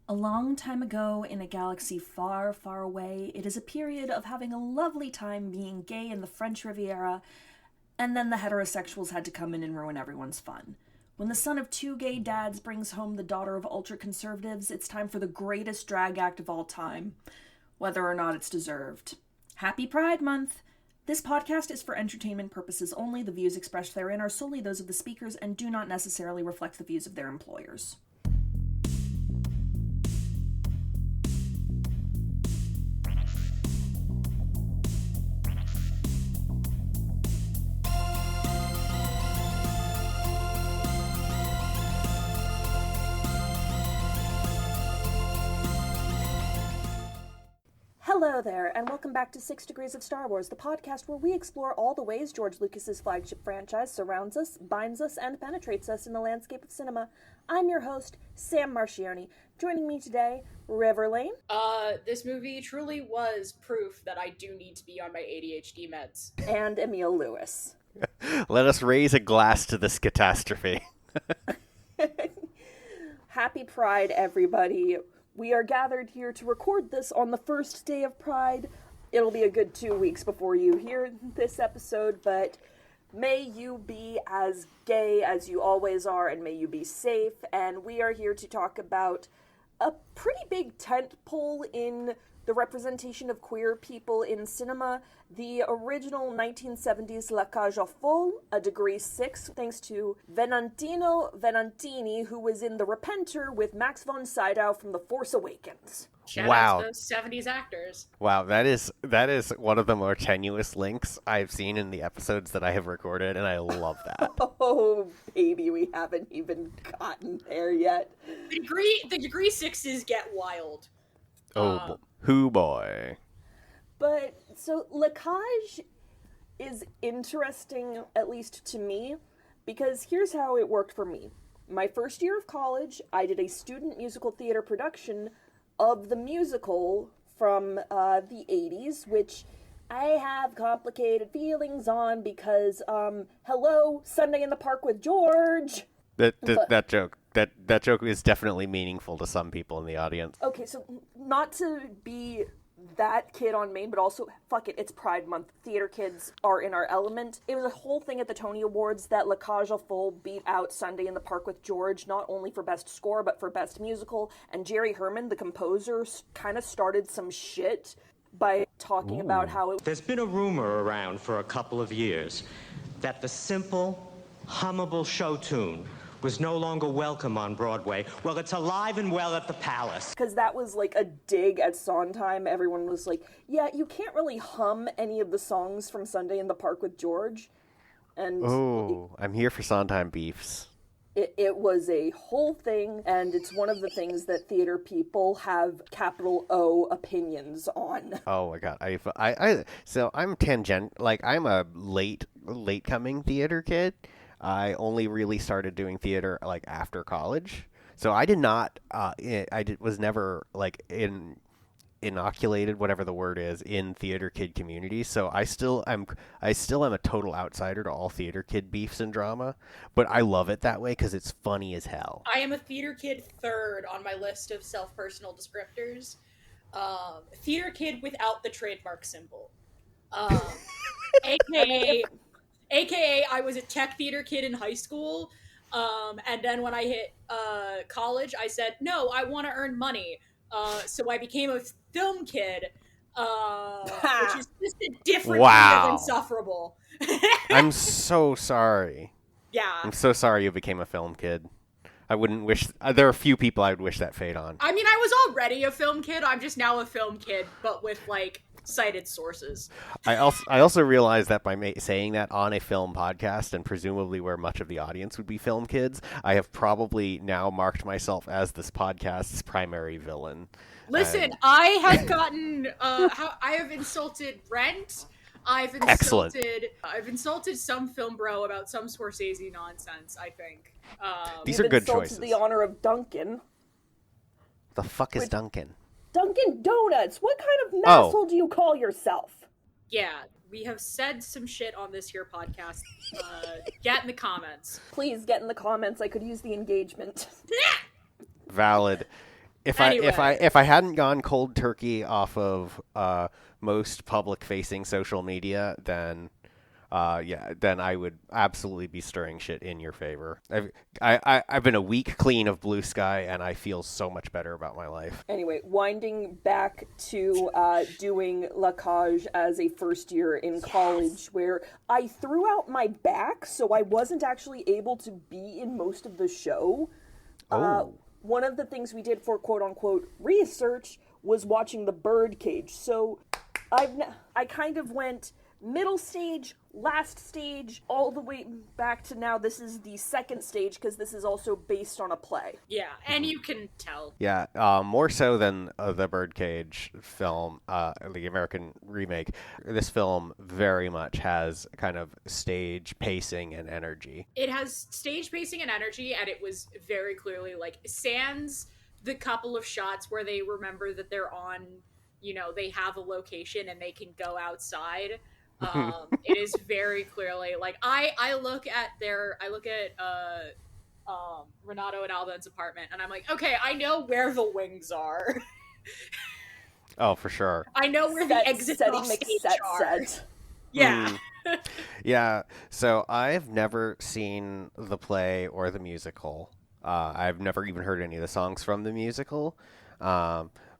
A long time ago, in a galaxy far, far away, it is a period of having a lovely time being gay in the French Riviera, and then the heterosexuals had to come in and ruin everyone's fun. When the son of two gay dads brings home the daughter of ultra-conservatives, it's time for the greatest drag act of all time, whether or not it's deserved. Happy Pride Month! This podcast is for entertainment purposes only. The views expressed therein are solely those of the speakers and do not necessarily reflect the views of their employers. Hello there, and welcome back to 6 Degrees of Star Wars, the podcast where we explore all the ways George Lucas's flagship franchise surrounds us, binds us, and penetrates us in the landscape of cinema. I'm your host, Sam Marchioni. Joining me today, River Lane. This movie truly was proof that I do need to be on my ADHD meds. And Emil Lewis. Let us raise a glass to this catastrophe. Happy Pride, everybody. We are gathered here to record this on the first day of Pride. It'll be a good 2 weeks before you hear this episode, but may you be as gay as you always are, and may you be safe. And we are here to talk about a pretty big tentpole in the representation of queer people in cinema, the original 1970s Cage Aux Folles, a degree 6, thanks to Venantino Venantini, who was in The Repenter with Max von Sydow from The Force Awakens. Shout Wow. out to those 70s actors. Wow, that is one of the more tenuous links I've seen in the episodes that I have recorded, and I love that. Oh, baby, we haven't even gotten there yet. The degree 6s get wild. Oh, who boy. But, so, Cage is interesting, at least to me, because here's how it worked for me. My first year of college, I did a student musical theater production of the musical from the 80s, which I have complicated feelings on because, hello, Sunday in the Park with George. That joke is definitely meaningful to some people in the audience. Okay, so not to be that kid on Maine, but also, fuck it, it's Pride Month. Theater kids are in our element. It was a whole thing at the Tony Awards that Cage Aux Folles beat out Sunday in the Park with George, not only for Best Score, but for Best Musical. And Jerry Herman, the composer, kind of started some shit by talking about how it... There's been a rumor around for a couple of years that the simple, hummable show tune was no longer welcome on Broadway. Well, it's alive and well at the Palace. Because that was like a dig at Sondheim. Everyone was like, yeah, you can't really hum any of the songs from Sunday in the Park with George. And I'm here for Sondheim beefs. It was a whole thing, and it's one of the things that theater people have capital O opinions on. Oh my god, so I'm I'm a late coming theater kid. I only really started doing theater after college, so I did not. Was never inoculated, whatever the word is, in theater kid communities. So I still am a total outsider to all theater kid beefs and drama. But I love it that way because it's funny as hell. I am a theater kid third on my list of self-personal descriptors. Theater kid without the trademark symbol. AKA, I was a tech theater kid in high school, and then when I hit college, I said, no, I want to earn money. So I became a film kid, which is just a different kind of insufferable. I'm so sorry. Yeah. I'm so sorry you became a film kid. I wouldn't wish... there are a few people I would wish that fate on. I mean, I was already a film kid. I'm just now a film kid, but with, cited sources. I also realized that by saying that on a film podcast, and presumably where much of the audience would be film kids, I have probably now marked myself as this podcast's primary villain. Listen, I have gotten I have insulted Rent. I've insulted some film bro about some Scorsese nonsense, I think. These are good choices. The honor of Duncan. The fuck is Duncan? Dunkin' Donuts! What kind of asshole do you call yourself? Yeah, we have said some shit on this here podcast. Get in the comments. Please get in the comments. I could use the engagement. Valid. if I hadn't gone cold turkey off of most public facing social media, then then I would absolutely be stirring shit in your favor. I've been a week clean of BlueSky, and I feel so much better about my life. Anyway, winding back to doing La Cage as a first year in college, where I threw out my back, so I wasn't actually able to be in most of the show. One of the things we did for quote-unquote research was watching the Birdcage. So I kind of went middle stage, last stage, all the way back to now. This is the second stage because this is also based on a play. Yeah, and you can tell. Yeah, more so than the Birdcage film, the American remake. This film very much has kind of stage pacing and energy. It has stage pacing and energy, and it was very clearly, like, sans the couple of shots where they remember that they're on, they have a location and they can go outside. It is very clearly like I look at Renato and Alban's apartment, and I'm like, okay, I know where the wings are. Oh, for sure. I know where the exit off stage are. Yeah. Yeah. So I've never seen the play or the musical. I've never even heard any of the songs from the musical.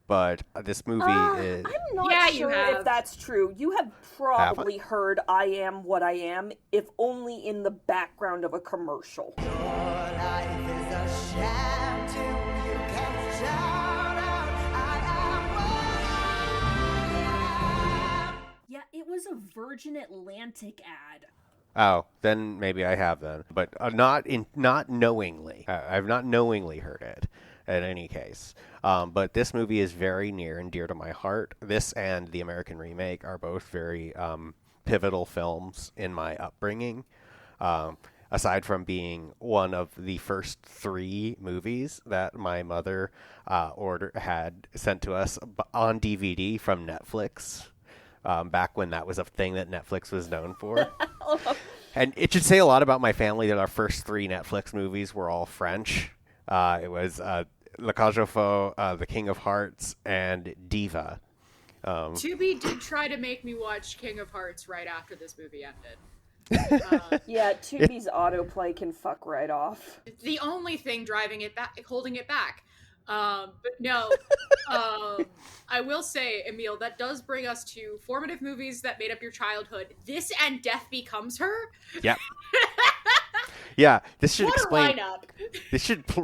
But this movie is... I'm not sure if that's true. You have probably heard I Am What I Am, if only in the background of a commercial. Your life is a sham till you can shout out, I am what I am. Yeah, it was a Virgin Atlantic ad. Oh, then maybe I have then. But not knowingly. I've not knowingly heard it. In any case. But this movie is very near and dear to my heart. This and the American remake are both very pivotal films in my upbringing. Aside from being one of the first 3 movies that my mother had sent to us on DVD from Netflix, back when that was a thing that Netflix was known for. And it should say a lot about my family that our first 3 Netflix movies were all French. It was La Cage aux Folles, The King of Hearts, and Diva. Tubi did try to make me watch King of Hearts right after this movie ended. Yeah, Tubi's autoplay can fuck right off. The only thing holding it back. But no, I will say, Emil, that does bring us to formative movies that made up your childhood. This and Death Becomes Her. Yep. Yeah, this should what explain. A lineup.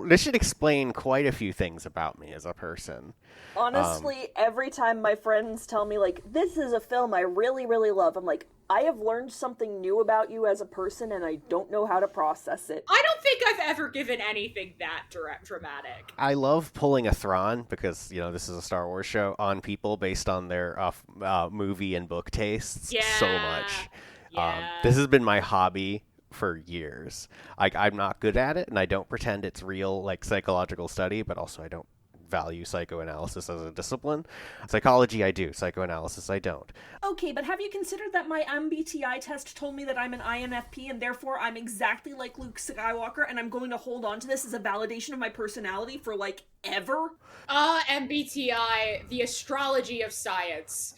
This should explain quite a few things about me as a person. Honestly, every time my friends tell me, like, this is a film I really, really love, I'm like, I have learned something new about you as a person, and I don't know how to process it. I don't think I've ever given anything that dramatic. I love pulling a Thrawn, because, this is a Star Wars show, on people based on their movie and book tastes so much. Yeah. This has been my hobby for years. I'm not good at it, and I don't pretend it's real, psychological study, but also I don't value psychoanalysis as a discipline. Psychology I do, psychoanalysis I don't. Okay, but have you considered that my MBTI test told me that I'm an INFP, and therefore I'm exactly like Luke Skywalker, and I'm going to hold on to this as a validation of my personality for, ever? MBTI, the astrology of science.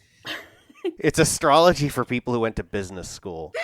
It's astrology for people who went to business school.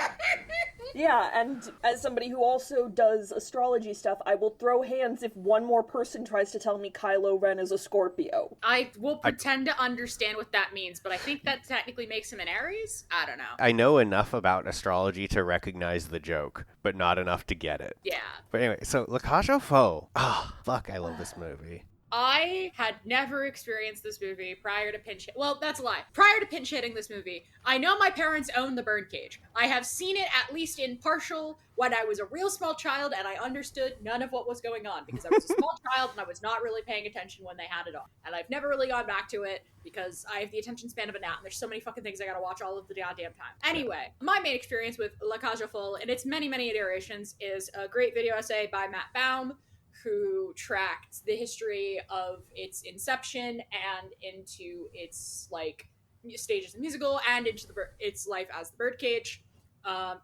Yeah, and as somebody who also does astrology stuff, I will throw hands if one more person tries to tell me Kylo Ren is a Scorpio. I will pretend to understand what that means, but I think that technically makes him an Aries? I don't know. I know enough about astrology to recognize the joke, but not enough to get it. Yeah. But anyway, so La Cage aux Folles. Oh, fuck, I love this movie. I had never experienced this movie prior to well, that's a lie. Prior to pinch hitting this movie, I know my parents owned the Birdcage. I have seen it at least in partial when I was a real small child, and I understood none of what was going on because I was a small child and I was not really paying attention when they had it on. And I've never really gone back to it because I have the attention span of a gnat, and there's so many fucking things I gotta watch all of the goddamn time. Anyway, my main experience with La Cage aux Folles and its many, many iterations is a great video essay by Matt Baum, who tracked the history of its inception and into its stages of the musical and into its life as the Birdcage.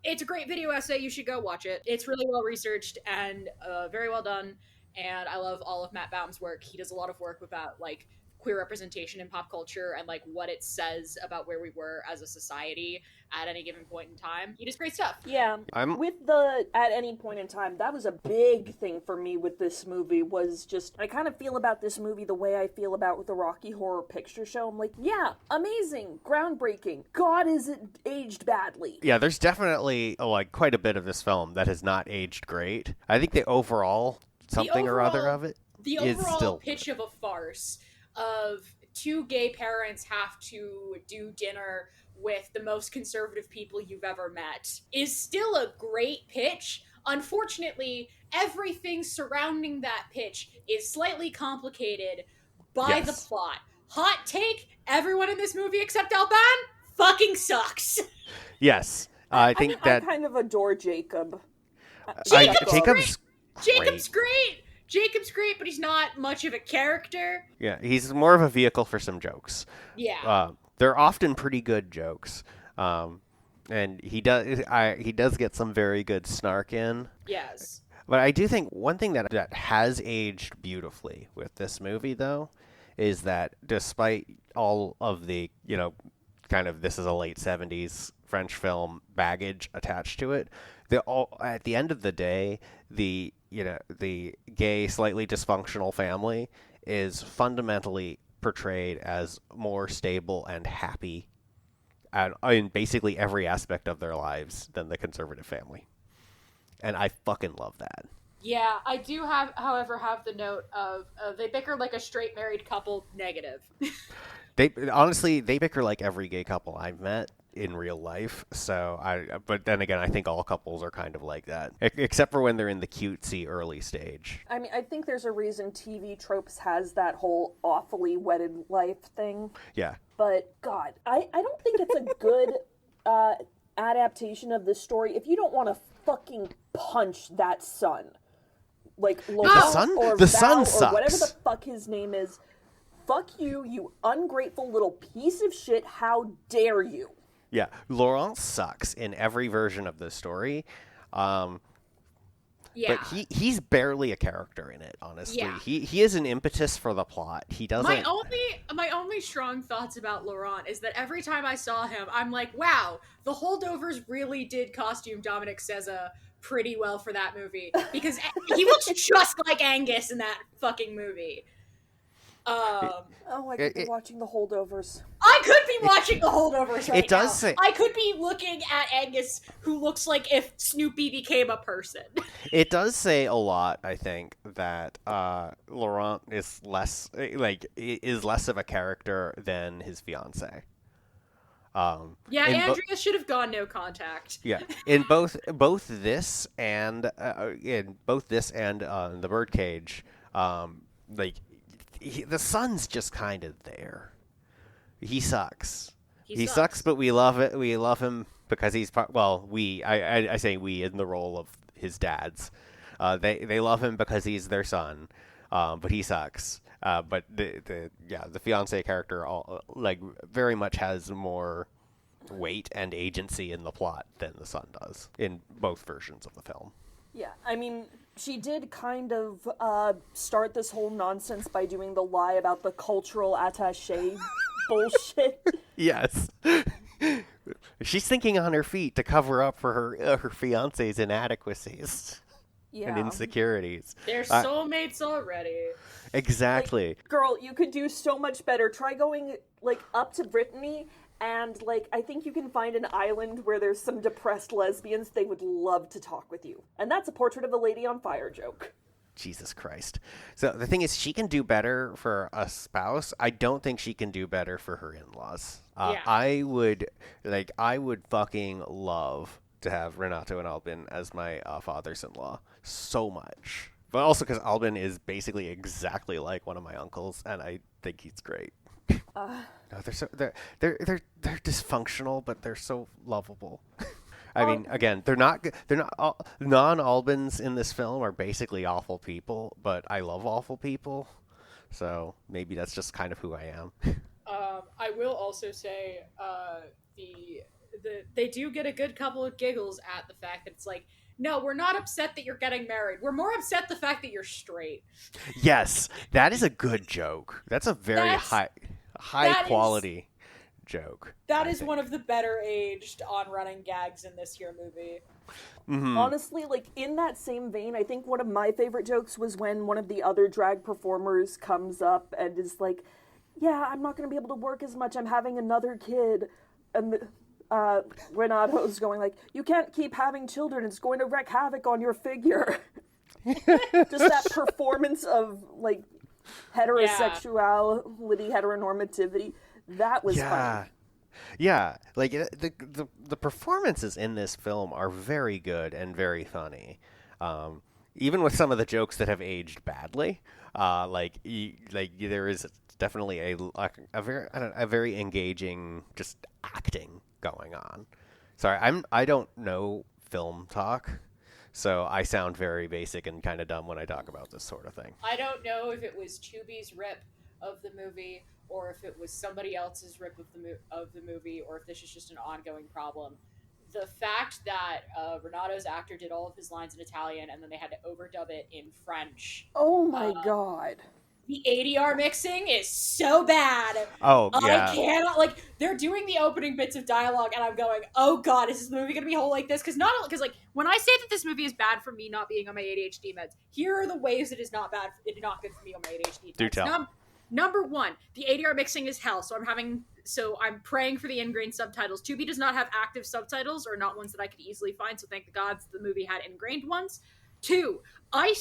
It's a great video essay. You should go watch it. It's really well researched and very well done. and I love all of Matt Baum's work. He does a lot of work about like queer representation in pop culture and like what it says about where we were as a society at any given point in time. He does great stuff. Yeah, with the at any point in time, that was a big thing for me with this movie, was just, I kind of feel about this movie the way I feel about the Rocky Horror Picture Show. I'm like, yeah, amazing, groundbreaking. God, is it aged badly. Yeah, there's definitely like quite a bit of this film that has not aged great. I think the overall or other of it the is overall still pitch of a farce of two gay parents have to do dinner with the most conservative people you've ever met is still a great pitch. Unfortunately, everything surrounding that pitch is slightly complicated by the plot. Hot take, everyone in this movie except Alban fucking sucks. Yes. I think I kind of adore Jacob. Jacob's great. Jacob's great, but he's not much of a character. Yeah, he's more of a vehicle for some jokes. Yeah. They're often pretty good jokes. And he does get some very good snark in. Yes. But I do think one thing that has aged beautifully with this movie, though, is that despite all of the, kind of this is a late 70s French film baggage attached to it, at the end of the day, the gay, slightly dysfunctional family is fundamentally portrayed as more stable and happy in basically every aspect of their lives than the conservative family. And I fucking love that. Yeah, I do however, have the note of they bicker like a straight married couple, negative. They bicker like every gay couple I've met in real life. But then again, I think all couples are kind of like that, except for when they're in the cutesy early stage. I mean, I think there's a reason TV Tropes has that whole awfully wedded life thing. Yeah. But God, I don't think it's a good adaptation of the story if you don't want to fucking punch that son. Like Laurent or the Val son sucks. or whatever the fuck his name is. Fuck you, you ungrateful little piece of shit. How dare you? Yeah, Laurent sucks in every version of the story. Yeah. But he's barely a character in it, honestly. Yeah. He is an impetus for the plot. He doesn't... My only strong thoughts about Laurent is that every time I saw him, I'm like, wow, the Holdovers really did costume Dominic Seza pretty well for that movie. Because he looks just like Angus in that fucking movie. I could be watching The Holdovers. I could be watching The Holdovers right It does now. say... I could be looking at Angus, who looks like if Snoopy became a person. It does say a lot, I think, that Laurent is less of a character than his fiancée. Andrea should have gone no contact. Yeah, in both this and The Birdcage, the son's just kind of there. He sucks. He sucks, but we love it. We love him because he's I say we in the role of his dads. They love him because he's their son, but he sucks. But the fiance character very much has more weight and agency in the plot than the son does in both versions of the film. Yeah, I mean, she did kind of start this whole nonsense by doing the lie about the cultural attaché bullshit. Yes. She's thinking on her feet to cover up for her fiance's inadequacies and insecurities. They're soulmates already. Exactly. Girl, you could do so much better. Try going, up to Brittany, and, I think you can find an island where there's some depressed lesbians. They would love to talk with you. And that's a Portrait of a Lady on Fire joke. Jesus Christ. So the thing is, she can do better for a spouse. I don't think she can do better for her in-laws. I would fucking love to have Renato and Albin as my fathers-in-law so much. But also because Albin is basically exactly like one of my uncles, and I think he's great. No, they're dysfunctional, but they're so lovable. I mean, again, they're not non-Albans in this film are basically awful people, but I love awful people, so maybe that's just kind of who I am. I will also say they do get a good couple of giggles at the fact that it's no, we're not upset that you're getting married. We're more upset the fact that you're straight. Yes, that is a good joke. That's a very high quality joke. That is one of the better aged on-running gags in this here movie. Mm-hmm. Honestly, like, in that same vein, I think one of my favorite jokes was when one of the other drag performers comes up and is like, yeah, I'm not going to be able to work as much, I'm having another kid. And Renato's going like, you can't keep having children, it's going to wreak havoc on your figure. Just that performance of, like, heterosexuality, heteronormativity, that was funny. Yeah, like the performances in this film are very good and very funny, even with some of the jokes that have aged badly. There is definitely a very engaging just acting going on. Sorry, I don't know film talk, so I sound very basic and kind of dumb when I talk about this sort of thing. I don't know if it was Tubi's rip of the movie, or if it was somebody else's rip of the movie, or if this is just an ongoing problem. The fact that Renato's actor did all of his lines in Italian and then they had to overdub it in French. Oh my god. The ADR mixing is so bad. Oh, yeah. I cannot, like, they're doing the opening bits of dialogue and I'm going, oh god, is this movie going to be whole like this? Because like, when I say that this movie is bad for me not being on my ADHD meds, here are the ways it is not not good for me on my ADHD meds. Do tell. Number one, the ADR mixing is hell, so I'm praying for the ingrained subtitles. Tubi does not have active subtitles, or not ones that I could easily find, so thank the gods the movie had ingrained ones. Two, I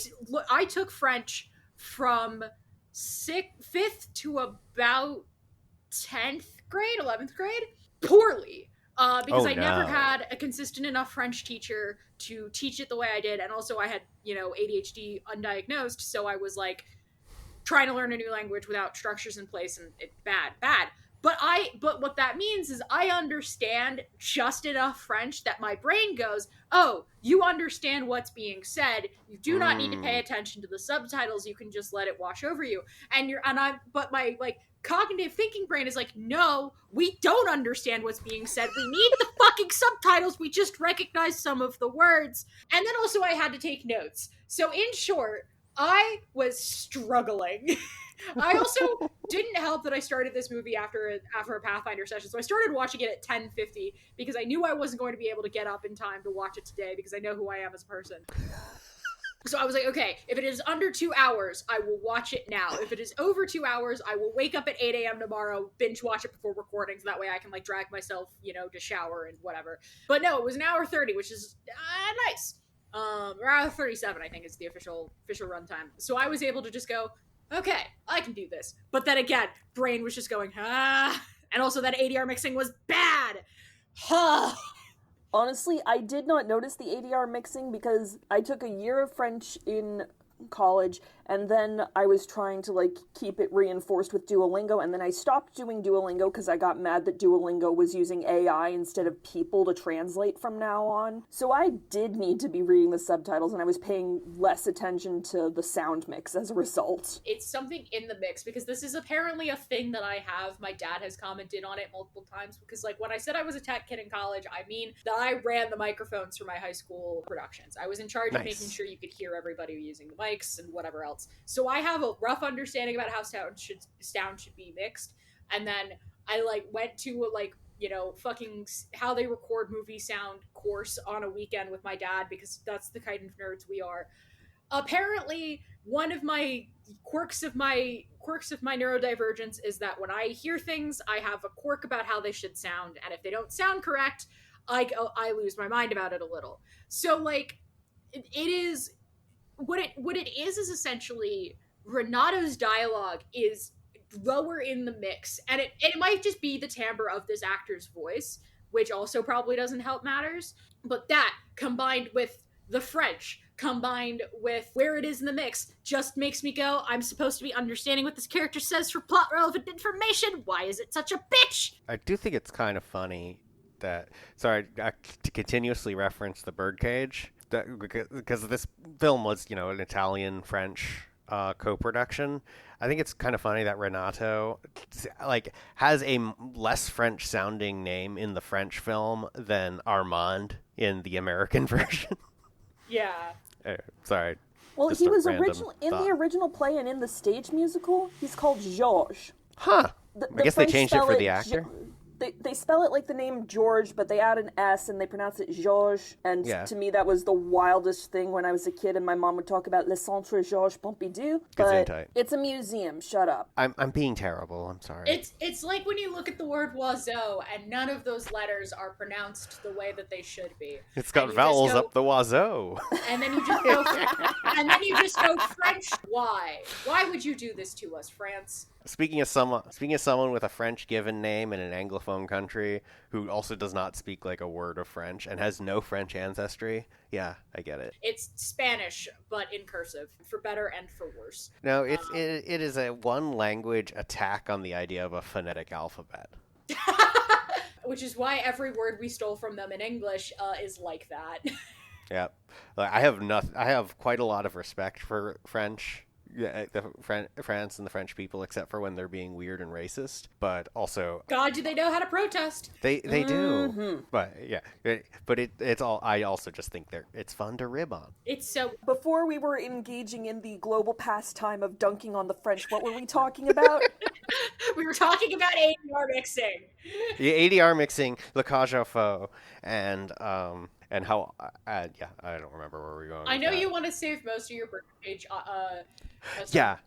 took French from 5th to about 10th grade, 11th grade, poorly. Because I never had a consistent enough French teacher to teach it the way I did, and also I had, ADHD undiagnosed, so I was like, trying to learn a new language without structures in place, and it's bad. But what that means is I understand just enough French that my brain goes, oh, you understand what's being said. You do not need to pay attention to the subtitles. You can just let it wash over you. But my, like, cognitive thinking brain is like, no, we don't understand what's being said. We need the fucking subtitles. We just recognize some of the words. And then also I had to take notes. So in short, I was struggling. I also didn't help that I started this movie after a Pathfinder session. So I started watching it at 10:50 because I knew I wasn't going to be able to get up in time to watch it today because I know who I am as a person. So I was like, okay, if it is under 2 hours, I will watch it now. If it is over 2 hours, I will wake up at 8 a.m. tomorrow, binge watch it before recording, so that way I can, like, drag myself, to shower and whatever. But no, it was an hour 30, which is nice. Or hour 37, I think is the official runtime. So I was able to just go, okay, I can do this. But then again, brain was just going, and also that ADR mixing was bad. Honestly, I did not notice the ADR mixing because I took a year of French in college, and then I was trying to, like, keep it reinforced with Duolingo, and then I stopped doing Duolingo because I got mad that Duolingo was using AI instead of people to translate from now on. So I did need to be reading the subtitles, and I was paying less attention to the sound mix as a result. It's something in the mix, because this is apparently a thing that I have. My dad has commented on it multiple times, because, like, when I said I was a tech kid in college, I mean that I ran the microphones for my high school productions. I was in charge of making sure you could hear everybody using the mics and whatever else. So I have a rough understanding about how sound should be mixed. And then I, like, went to a, fucking how they record movie sound course on a weekend with my dad, because that's the kind of nerds we are. Apparently, one of my quirks of my neurodivergence is that when I hear things, I have a quirk about how they should sound, and if they don't sound correct, I lose my mind about it a little. So, like, it is what it is essentially Renato's dialogue is lower in the mix, and it might just be the timbre of this actor's voice, which also probably doesn't help matters, but that combined with the French, combined with where it is in the mix, just makes me go, I'm supposed to be understanding what this character says for plot relevant information. Why is it such a bitch? I do think it's kind of funny that, sorry, to continuously reference the birdcage, because this film was, an Italian-French co-production. I think it's kind of funny that Renato, like, has a less French-sounding name in the French film than Armand in the American version. Yeah. Sorry. Well, Just he a was random original in thought. the original play and in the stage musical. He's called Georges. Huh. I guess they French changed it spell for the actor. They spell it like the name George, but they add an S and they pronounce it Georges. And Yeah. to me, that was the wildest thing when I was a kid and my mom would talk about Le Centre Georges Pompidou. But Gesundheit. it's a museum. Shut up. I'm being terrible. I'm sorry. It's like when you look at the word Oiseau and none of those letters are pronounced the way that they should be. It's got And you vowels just go- up the wazoo. And then you just go French. Why? Why would you do this to us, France? Speaking of someone with a French given name in an Anglophone country who also does not speak like a word of French and has no French ancestry, yeah, I get it. It's Spanish, but in cursive, for better and for worse. No, it is a one language attack on the idea of a phonetic alphabet. Which is why every word we stole from them in English is like that. Yep. I have quite a lot of respect for French. Yeah, France and the French people, except for when they're being weird and racist. But also, God, do they know how to protest? they do. But yeah, it's all. I also just think it's fun to rib on. It's so... Before we were engaging in the global pastime of dunking on the French, what were we talking about? We were talking about ADR mixing. The ADR mixing, Le Cage aux Folles, and how I don't remember where we're going. I know with that. you want to save most of your birdcage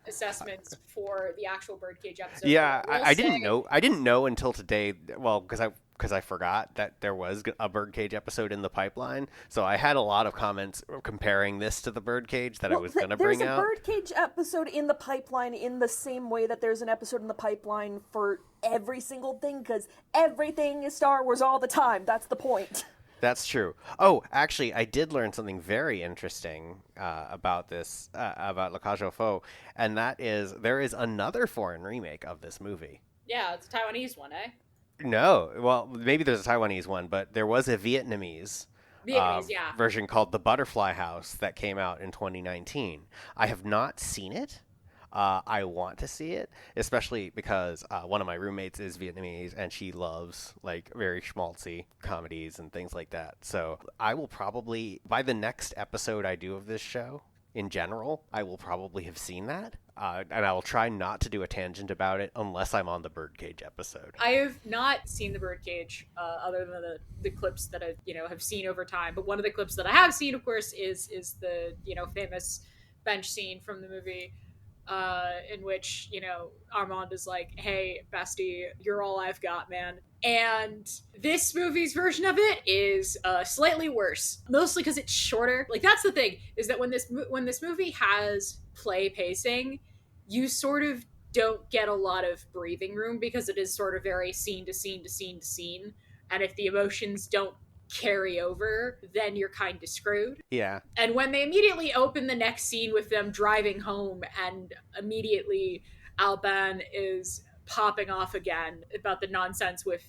assessments for the actual birdcage episode. Yeah, but I didn't know. I didn't know until today. Well, because I forgot that there was a birdcage episode in the pipeline. So I had a lot of comments comparing this to the birdcage that I was going to bring out. There's a birdcage episode in the pipeline in the same way that there's an episode in the pipeline for every single thing, because everything is Star Wars all the time. That's the point. That's true. Oh, actually, I did learn something very interesting about this, about Le Cage aux Folles, and that is there is another foreign remake of this movie. Yeah, it's a Taiwanese one, eh? No, well, maybe there's a Taiwanese one, but there was a Vietnamese Yeah. version called The Butterfly House that came out in 2019. I have not seen it. I want to see it, especially because one of my roommates is Vietnamese and she loves like very schmaltzy comedies and things like that. So I will probably, by the next episode I do of this show, in general, I will probably have seen that. And I will try not to do a tangent about it unless I'm on the Birdcage episode. I have not seen the Birdcage, other than the clips that I have seen over time. But one of the clips that I have seen, of course, is the famous bench scene from the movie, in which Armand is like, "Hey, bestie, you're all I've got, man." And this movie's version of it is slightly worse, mostly because it's shorter. Like, that's the thing, is that when this movie has play pacing, you sort of don't get a lot of breathing room because it is sort of very scene to scene to scene to scene. And if the emotions don't carry over, then you're kind of screwed. Yeah. And when they immediately open the next scene with them driving home, and immediately Alban is popping off again about the nonsense with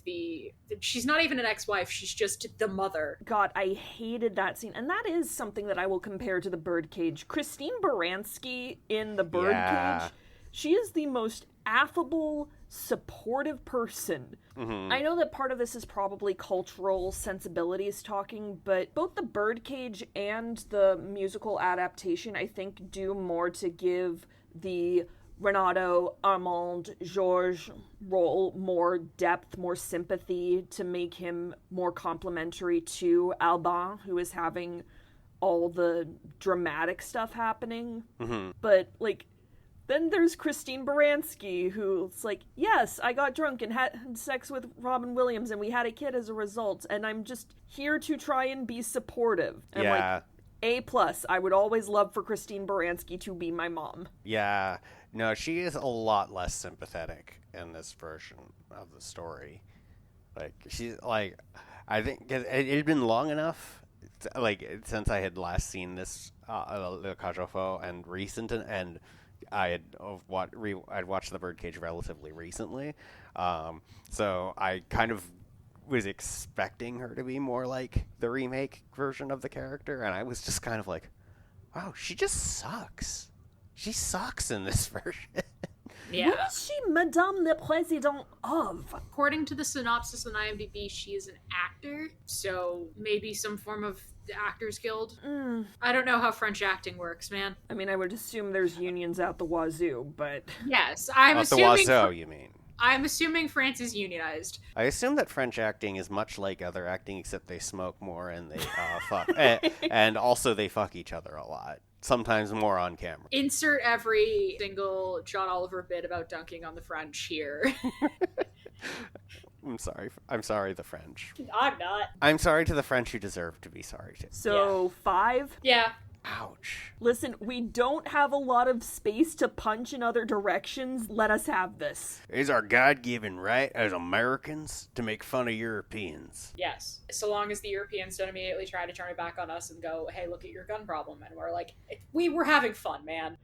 she's not even an ex-wife, she's just the mother. God, I hated that scene. And that is something that I will compare to the Birdcage. Christine Baranski in the Birdcage, Yeah. she is the most affable, supportive person. Mm-hmm. I know that part of this is probably cultural sensibilities talking, but both the Birdcage and the musical adaptation, I think, do more to give the Renato, Armand, Georges role more depth, more sympathy, to make him more complementary to Alban, who is having all the dramatic stuff happening. Mm-hmm. But, like, then there's Christine Baranski, who's like, yes, I got drunk and had sex with Robin Williams and we had a kid as a result, and I'm just here to try and be supportive. And Yeah. A+, I would always love for Christine Baranski to be my mom. Yeah. No, she is a lot less sympathetic in this version of the story. Like, she's like, I think it had been long enough, since I had last seen this Le Cage aux Folles and I'd watched The Birdcage relatively recently, so I kind of was expecting her to be more like the remake version of the character, and I was just kind of like, wow, she just sucks. She sucks in this version. Yeah. What is she Madame le Président of? According to the synopsis on IMDb, she is an actor, so maybe some form of the Actors Guild. I don't know how French acting works, man. I mean, I would assume there's unions out the wazoo, but... Yes, I'm Out the assuming. wazoo, you mean? I'm assuming France is unionized. I assume that French acting is much like other acting, except they smoke more and they fuck, and also they fuck each other a lot. Sometimes more on camera. Insert every single John Oliver bit about dunking on the French here. I'm sorry. I'm sorry, the French. I'm not. I'm sorry to the French who deserve to be sorry to. So, 5? Yeah. Ouch. Listen, we don't have a lot of space to punch in other directions. Let us have this. It is our God-given right as Americans to make fun of Europeans. Yes. So long as the Europeans don't immediately try to turn it back on us and go, hey, look at your gun problem. And we're like, we were having fun, man.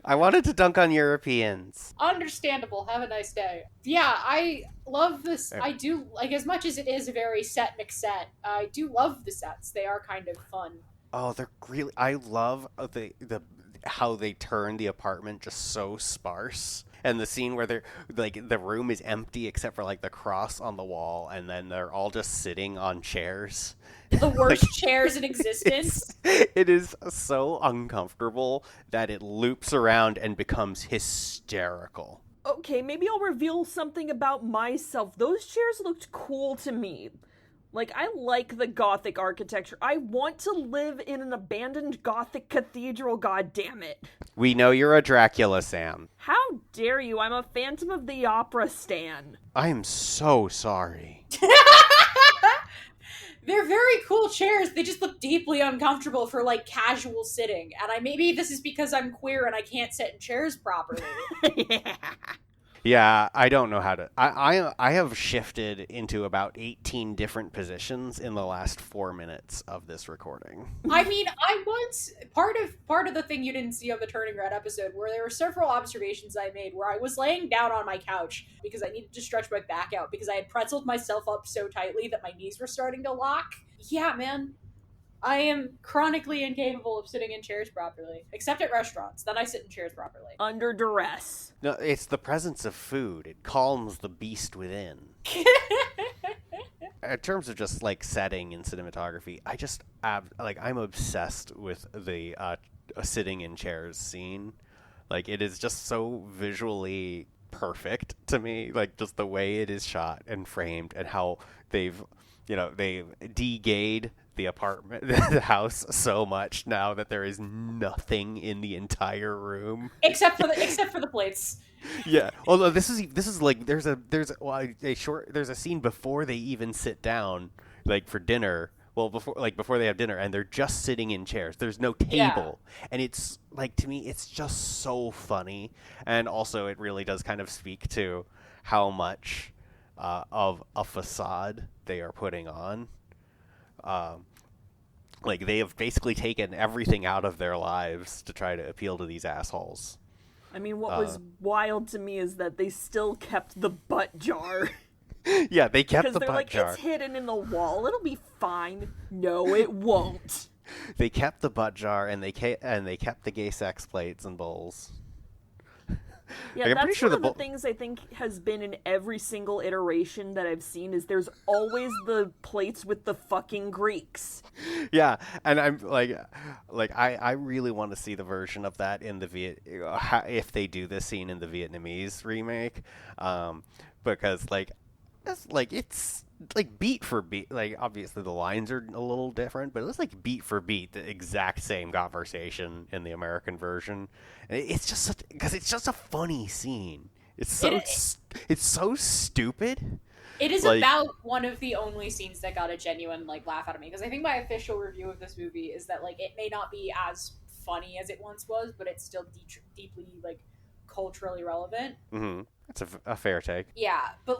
I wanted to dunk on Europeans. Understandable. Have a nice day. Yeah, I love this. I do, like, as much as it is a very set McSet, I do love the sets. They are kind of fun. Oh, they're really. I love the how they turn the apartment just so sparse, and the scene where they're like the room is empty except for like the cross on the wall, and then they're all just sitting on chairs. The worst chairs in existence. It is so uncomfortable that it loops around and becomes hysterical. Okay, maybe I'll reveal something about myself. Those chairs looked cool to me. Like, I like the Gothic architecture. I want to live in an abandoned Gothic cathedral, goddammit. We know you're a Dracula, Sam. How dare you? I'm a Phantom of the Opera stan. I am so sorry. They're very cool chairs. They just look deeply uncomfortable for, like, casual sitting. And maybe this is because I'm queer and I can't sit in chairs properly. Yeah. Yeah, I don't know how to. I have shifted into about 18 different positions in the last 4 minutes of this recording. I mean, I once part of the thing you didn't see on the Turning Red episode, where there were several observations I made where I was laying down on my couch because I needed to stretch my back out because I had pretzeled myself up so tightly that my knees were starting to lock. Yeah, man. I am chronically incapable of sitting in chairs properly, except at restaurants. Then I sit in chairs properly. Under duress. No, it's the presence of food. It calms the beast within. In terms of just like setting and cinematography, I'm obsessed with the sitting in chairs scene. Like, it is just so visually perfect to me. Like, just the way it is shot and framed, and how they've de-gayed the apartment, the house, so much now that there is nothing in the entire room except for the plates. Yeah. Although this is like there's a scene before they even sit down, like, for dinner. Well, before they have dinner, and they're just sitting in chairs. There's no table, and it's like, to me, it's just so funny, and also it really does kind of speak to how much of a facade they are putting on. Like, they have basically taken everything out of their lives to try to appeal to these assholes. I mean, what was wild to me is that they still kept the butt jar. Yeah, they kept the Because they're butt like, jar. it's hidden in the wall. It'll be fine. No, it won't. They kept the butt jar, and they kept the gay sex plates and bowls. Yeah, Like, I'm that's pretty sure one of the the things I think has been in every single iteration that I've seen is there's always the plates with the fucking Greeks. Yeah, and I'm I really want to see the version of that in the if they do this scene in the Vietnamese remake, because it's like beat for beat. Like, obviously the lines are a little different, but it's like beat for beat the exact same conversation in the American version. And it's just because it's just a funny scene. It's so stupid. It is Like, about one of the only scenes that got a genuine laugh out of me, because I think my official review of this movie is that it may not be as funny as it once was, but it's still deeply culturally relevant. Mm-hmm. That's a fair take. Yeah, but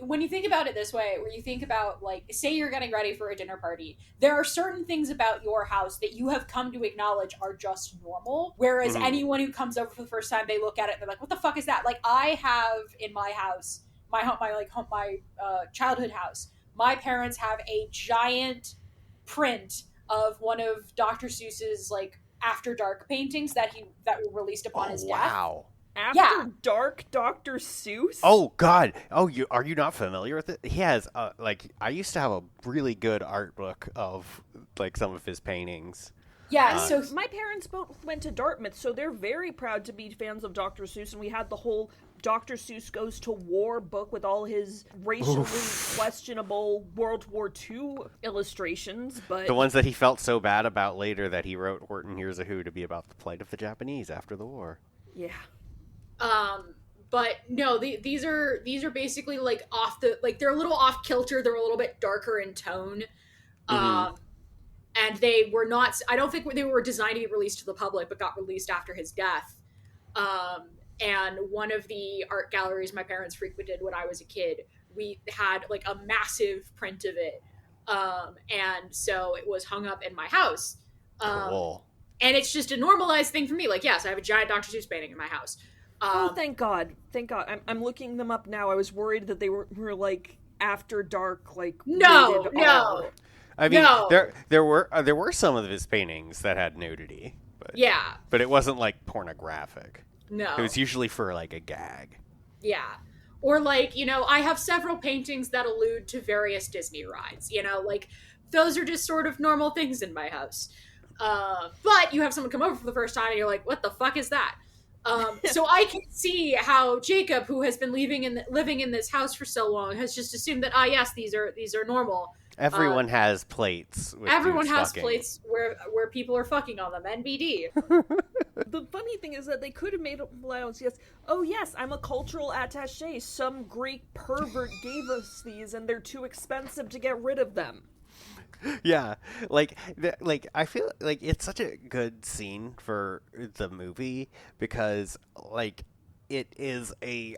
when you think about it this way, where you think about say you're getting ready for a dinner party, there are certain things about your house that you have come to acknowledge are just normal, whereas anyone who comes over for the first time, they look at it and they're like, what the fuck is that? I have in my house, my childhood house, my parents have a giant print of one of Dr. Seuss's After Dark paintings that were released upon his death. Wow. After Dark Dr. Seuss? Oh God! Oh, are you not familiar with it? He has I used to have a really good art book of like some of his paintings. Yeah, so My parents both went to Dartmouth, so they're very proud to be fans of Dr. Seuss, and we had the whole Dr. Seuss Goes to War book with all his racially questionable World War II illustrations, but... The ones that he felt so bad about later that he wrote Horton Hears a Who to be about the plight of the Japanese after the war. Yeah. But no, these are basically like they're a little off kilter. They're a little bit darker in tone. And they were not, I don't think they were designed to be released to the public, but got released after his death. And one of the art galleries my parents frequented when I was a kid, we had like a massive print of it. And so it was hung up in my house. Cool. And it's just a normalized thing for me. Like, yes, I have a giant Dr. Seuss painting in my house. Oh, thank God. Thank God. I'm looking them up now. I was worried that they were like after dark, like No. I mean, No. there were some of his paintings that had nudity, but it wasn't like pornographic. No. It was usually for like a gag. Yeah. Or like, I have several paintings that allude to various Disney rides, like those are just sort of normal things in my house. But you have someone come over for the first time and you're like, what the fuck is that? So I can see how Jacob, who has been living in this house for so long, has just assumed that, yes, these are normal. Everyone has plates. Everyone has fucking. plates where people are fucking on them. NBD. The funny thing is that they could have made allowance. Yes. Oh, yes, I'm a cultural attaché. Some Greek pervert gave us these, and they're too expensive to get rid of them. Yeah, like I feel like it's such a good scene for the movie because like it is a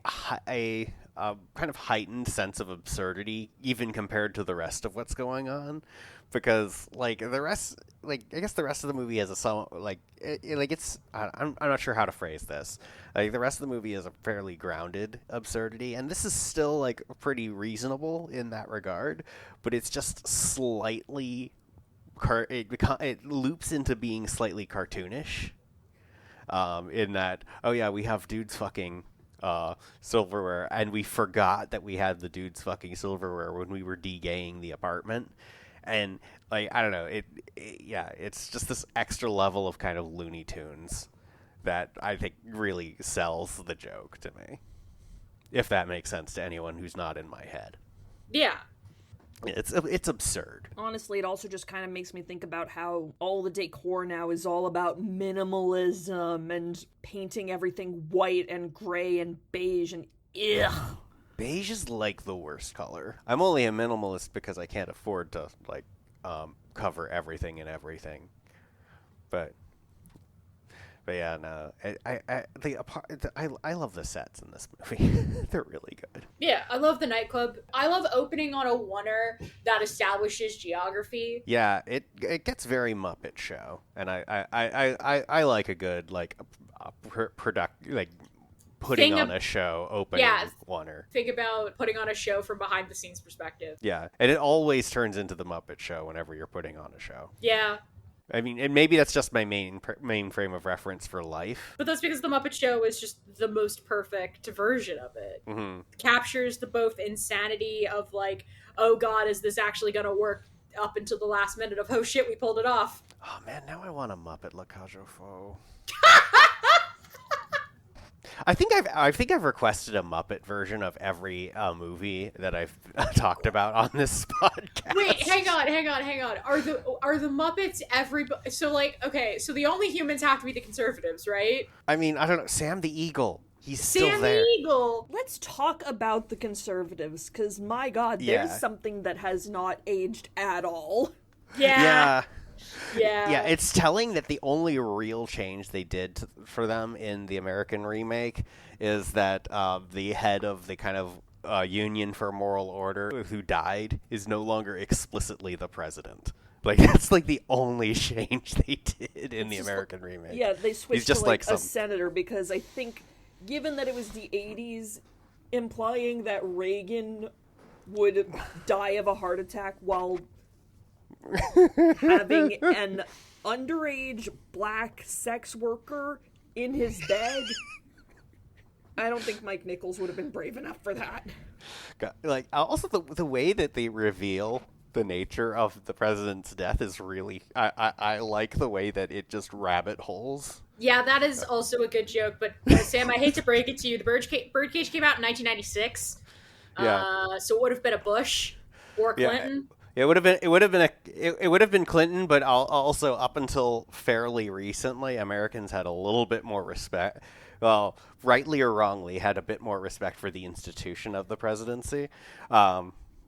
kind of heightened sense of absurdity even compared to the rest of what's going on, because like the rest, like I guess the rest of the movie has I'm not sure how to phrase this. Like the rest of the movie is a fairly grounded absurdity, and this is still like pretty reasonable in that regard, but it's just slightly it loops into being slightly cartoonish. In that, oh yeah, we have dudes fucking silverware, and we forgot that we had the dudes fucking silverware when we were de-gaying the apartment. And like I don't know, it's just this extra level of kind of Looney Tunes that I think really sells the joke to me, if that makes sense to anyone who's not in my head. Yeah. It's absurd. Honestly, it also just kind of makes me think about how all the decor now is all about minimalism and painting everything white and gray and beige and ugh. Beige is like the worst color. I'm only a minimalist because I can't afford to like cover everything in everything. But yeah, no, I love the sets in this movie. They're really good. Yeah, I love the nightclub. I love opening on a oneer that establishes geography. Yeah, it gets very Muppet Show, and I like a good like putting on a show opening oneer. Think about putting on a show from behind the scenes perspective. Yeah, and it always turns into the Muppet Show whenever you're putting on a show. Yeah. I mean, and maybe that's just my main frame of reference for life. But that's because the Muppet Show is just the most perfect version of it. Mm-hmm. Captures the both insanity of like, oh god, is this actually going to work, up until the last minute of, oh shit, we pulled it off. Oh man, now I want a Muppet Cage Aux Folles. I think I've requested a Muppet version of every movie that I've talked about on this podcast. Wait, hang on. Are the Muppets everybody? So like, okay, so the only humans have to be the conservatives, right? I mean, I don't know. Sam the Eagle. He's still Sam there. the Eagle. Let's talk about the conservatives, because my god, there's something that has not aged at all. Yeah. Yeah, it's telling that the only real change they did for them in the American remake is that the head of the kind of Union for Moral Order who died is no longer explicitly the president. Like, that's like the only change they did in the American remake. Yeah, they switched just to like like a senator, because I think, given that it was the 80s, implying that Reagan would die of a heart attack while having an underage black sex worker in his bed I don't think Mike Nichols would have been brave enough for that. Like, also the way that they reveal the nature of the president's death is really, I like the way that it just rabbit holes. Yeah, that is also a good joke. But Sam, I hate to break it to you, the Birdcage came out in 1996. Yeah. So it would have been a Bush or Clinton. Yeah. It would have been Clinton, but also up until fairly recently, Americans had a little bit more respect. Well, rightly or wrongly, had a bit more respect for the institution of the presidency.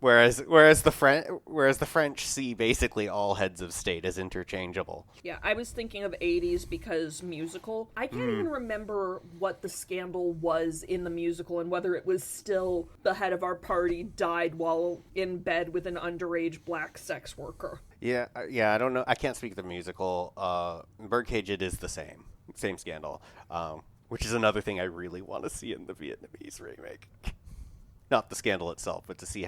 Whereas the French see basically all heads of state as interchangeable. Yeah, I was thinking of 80s because musical. I can't even remember what the scandal was in the musical and whether it was still the head of our party died while in bed with an underage black sex worker. Yeah, I don't know. I can't speak the musical. Birdcage, it is the same scandal, which is another thing I really want to see in the Vietnamese remake. Not the scandal itself, but to see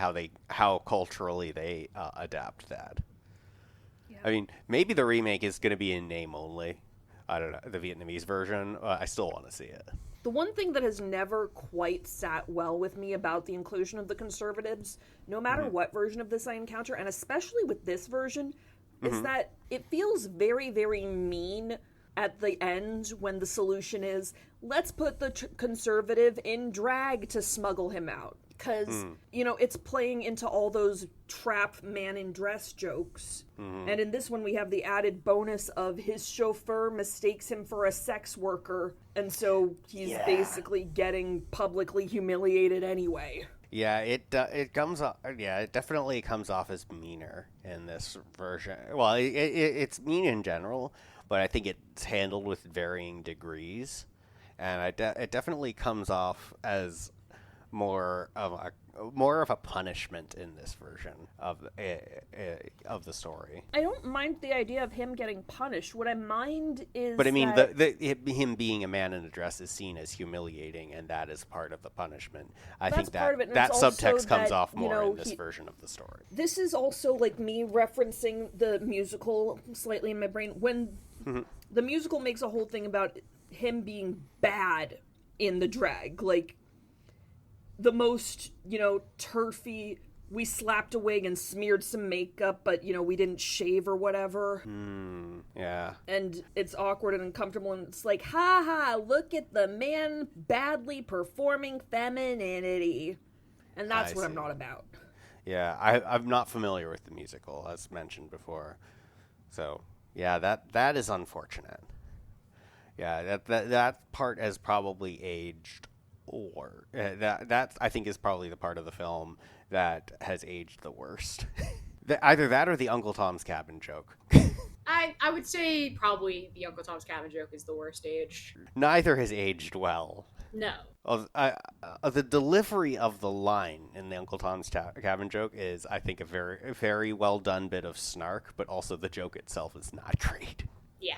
how culturally they adapt that. Yeah. I mean, maybe the remake is going to be in name only. I don't know, the Vietnamese version. I still want to see it. The one thing that has never quite sat well with me about the inclusion of the conservatives, no matter what version of this I encounter, and especially with this version, is that it feels very, very mean at the end when the solution is, let's put the conservative in drag to smuggle him out. Because, it's playing into all those trap man in dress jokes. And in this one, we have the added bonus of his chauffeur mistakes him for a sex worker. And so he's basically getting publicly humiliated anyway. Yeah, it definitely comes off as meaner in this version. Well, it's mean in general, but I think it's handled with varying degrees. And it definitely comes off as more of a punishment in this version of the story. I don't mind the idea of him getting punished. What I mind is, but I mean, him being a man in a dress is seen as humiliating, and that is part of the punishment. I think that subtext comes off more in this version of the story. This is also like me referencing the musical slightly in my brain when the musical makes a whole thing about him being bad in the drag, like the most, turfy, we slapped a wig and smeared some makeup, but, we didn't shave or whatever. Yeah. And it's awkward and uncomfortable, and it's like, ha, look at the man badly performing femininity. And that's what I'm not about. Yeah, I'm not familiar with the musical, as mentioned before. So, yeah, that is unfortunate. Yeah, that part has probably aged, or that I think is probably the part of the film that has aged the worst. Either that or the Uncle Tom's Cabin joke. I would say probably the Uncle Tom's Cabin joke is the worst aged. Neither has aged well. No. The delivery of the line in the Uncle Tom's Cabin joke is, I think, a very, very well done bit of snark, but also the joke itself is not great. Yeah.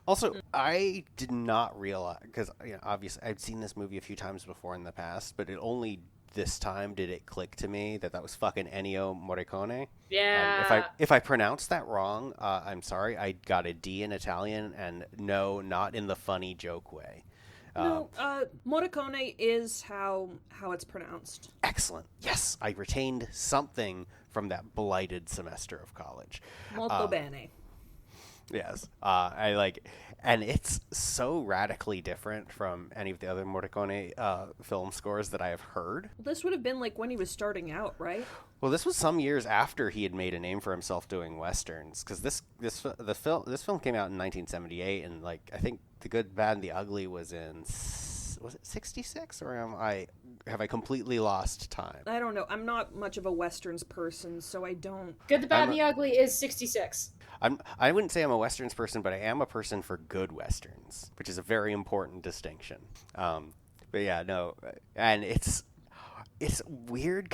Also, I did not realize, because obviously I'd seen this movie a few times before in the past, but it only this time did it click to me that was fucking Ennio Morricone. Yeah. If I pronounced that wrong, I'm sorry. I got a D in Italian, and no, not in the funny joke way. No, Morricone is how it's pronounced. Excellent. Yes, I retained something from that blighted semester of college. Molto bene. Yes, and it's so radically different from any of the other Morricone film scores that I have heard. This would have been like when he was starting out, right? Well, this was some years after he had made a name for himself doing westerns, because this film came out in 1978, and I think The Good, Bad, and the Ugly was it 66, or have I completely lost time? I don't know. I'm not much of a westerns person, so I don't. Good, the Bad, and the Ugly is 66. I wouldn't say I'm a westerns person, but I am a person for good westerns, which is a very important distinction. But yeah, no, and it's weird.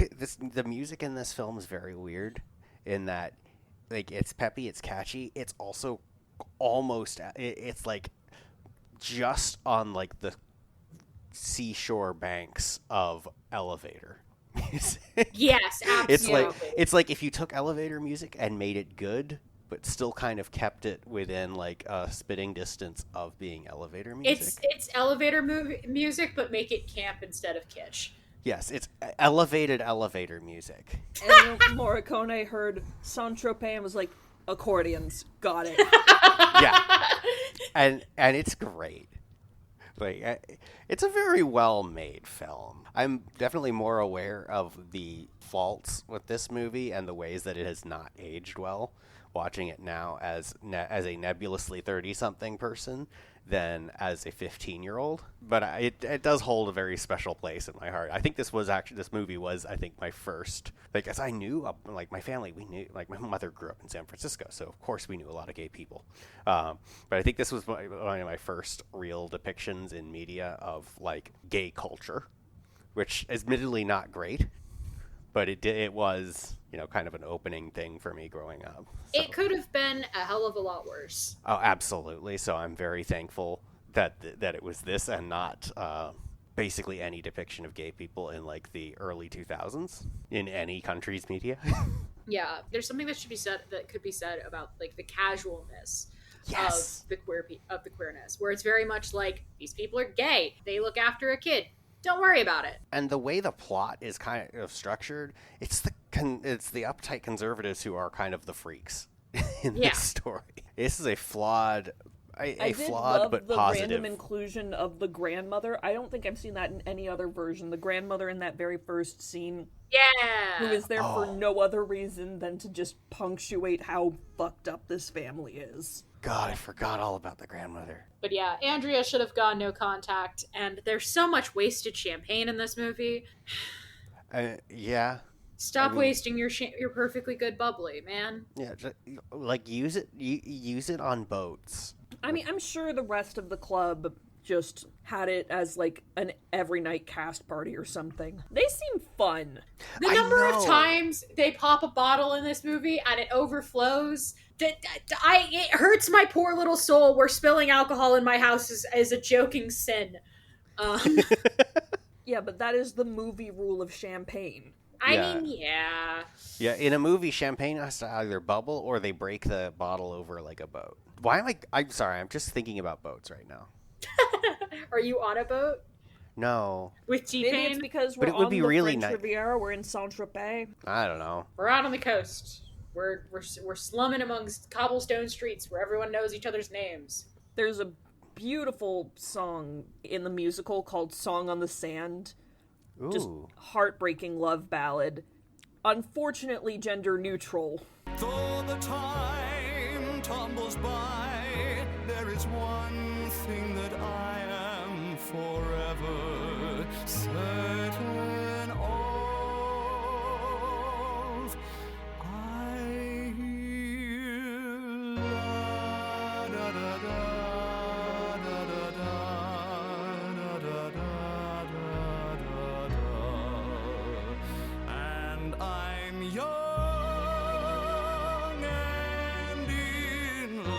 The music in this film is very weird in that, it's peppy, it's catchy, it's also almost, it's just on the seashore banks of Elevator music. Yes, absolutely. It's like if you took Elevator music and made it good, but still kind of kept it within like a spitting distance of being elevator music. It's elevator music, but make it camp instead of kitsch. Yes, it's elevated elevator music. And Morricone heard Saint-Tropez and was like, accordions, got it. Yeah, and it's great. Like, it's a very well-made film. I'm definitely more aware of the faults with this movie and the ways that it has not aged well, watching it now as a nebulously 30-something person than as a 15-year-old. But it does hold a very special place in my heart. I think this movie was, I think, my first, like, as I knew, like, my family, we knew, like, my mother grew up in San Francisco, so of course we knew a lot of gay people. But I think this was one of my first real depictions in media of, like, gay culture, which admittedly not great, but it was, you know, kind of an opening thing for me growing up. So. It could have been a hell of a lot worse. Oh, absolutely. So I'm very thankful that it was this and not basically any depiction of gay people in like the early 2000s in any country's media. Yeah, there's something that could be said about like the casualness Yes. of the queerness, where it's very much like these people are gay, they look after a kid. Don't worry about it. And the way the plot is kind of structured, it's the uptight conservatives who are kind of the freaks in this story. This is a flawed, flawed but the positive. Random inclusion of the grandmother. I don't think I've seen that in any other version. The grandmother in that very first scene, Yeah. who is there for no other reason than to just punctuate how fucked up this family is. God, I forgot all about the grandmother. But yeah, Andrea should have gone no contact, and there's so much wasted champagne in this movie. Yeah. Stop wasting your perfectly good bubbly, man. Yeah, like use it on boats. I mean, I'm sure the rest of the club just had it as like an every night cast party or something. They seem fun. The number of times they pop a bottle in this movie and it overflows, it hurts my poor little soul where spilling alcohol in my house is a joking sin. Yeah, but that is the movie rule of champagne. I mean, yeah. Yeah, in a movie, champagne has to either bubble or they break the bottle over like a boat. Why am I'm sorry, I'm just thinking about boats right now. Are you on a boat? No. With T-Pain? Maybe it's because we're But it would on be the really French nice. Riviera, we're in Saint-Tropez. I don't know. We're out on the coast. We're slumming amongst cobblestone streets where everyone knows each other's names. There's a beautiful song in the musical called Song on the Sand. Ooh. Just heartbreaking love ballad. Unfortunately gender neutral. Though the time tumbles by, there is one thing that I am forever certain of. I hear la da da da da da da da da da da and I'm young and in love.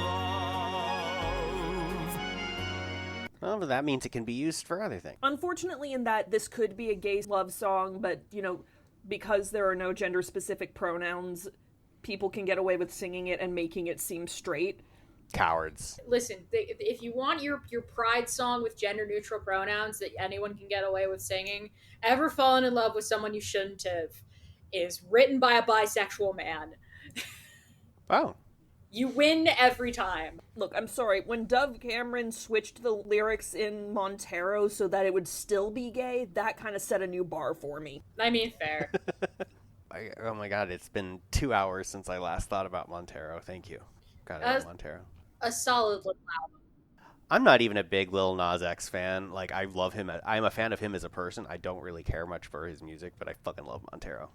Well, but that means it can be used for other things. Unfortunately, in that this could be a gay love song, but, you know, because there are no gender-specific pronouns, people can get away with singing it and making it seem straight. Cowards. Listen, if you want your pride song with gender-neutral pronouns that anyone can get away with singing, Ever Fallen in Love with Someone You Shouldn't Have is written by a bisexual man. Oh. You win every time. Look, I'm sorry, when Dove Cameron switched the lyrics in Montero so that it would still be gay, that kind of set a new bar for me. I mean, fair. Oh my god, it's been 2 hours since I last thought about Montero. Thank you. God, I love Montero. A solid little album. I'm not even a big Lil Nas X fan. Like, I love him. I'm a fan of him as a person. I don't really care much for his music, but I fucking love Montero.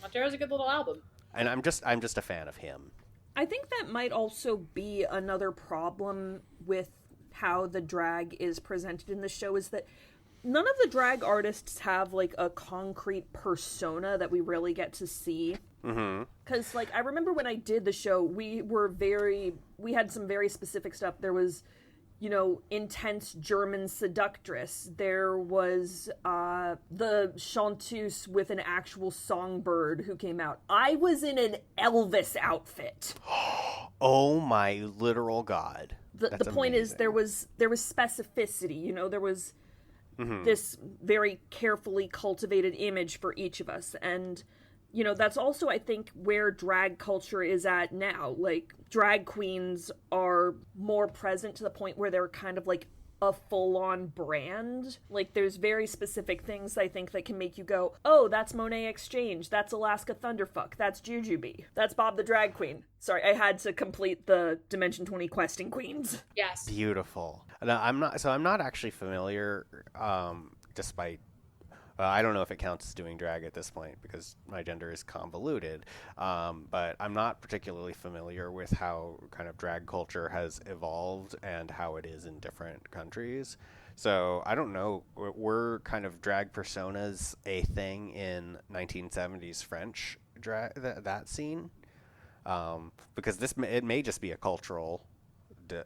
Montero's a good little album. And I'm just a fan of him. I think that might also be another problem with how the drag is presented in the show, is that none of the drag artists have, like, a concrete persona that we really get to see. Mm-hmm. Because, like, I remember when I did the show, we had some very specific stuff. There was intense German seductress. There was the chanteuse with an actual songbird who came out. I was in an Elvis outfit. Oh my literal god. The point is there was specificity, there was this very carefully cultivated image for each of us. And that's also, I think, where drag culture is at now. Like, drag queens are more present to the point where they're kind of like a full-on brand. Like, there's very specific things, I think, that can make you go, oh, that's Monet Exchange, that's Alaska Thunderfuck, that's Jujubee, that's Bob the Drag Queen. Sorry, I had to complete the Dimension 20 questing queens. Yes. Beautiful. Now, I'm not actually familiar, despite... I don't know if it counts as doing drag at this point because my gender is convoluted, but I'm not particularly familiar with how kind of drag culture has evolved and how it is in different countries. So I don't know, were kind of drag personas a thing in 1970s French drag, that scene? Because it may just be a cultural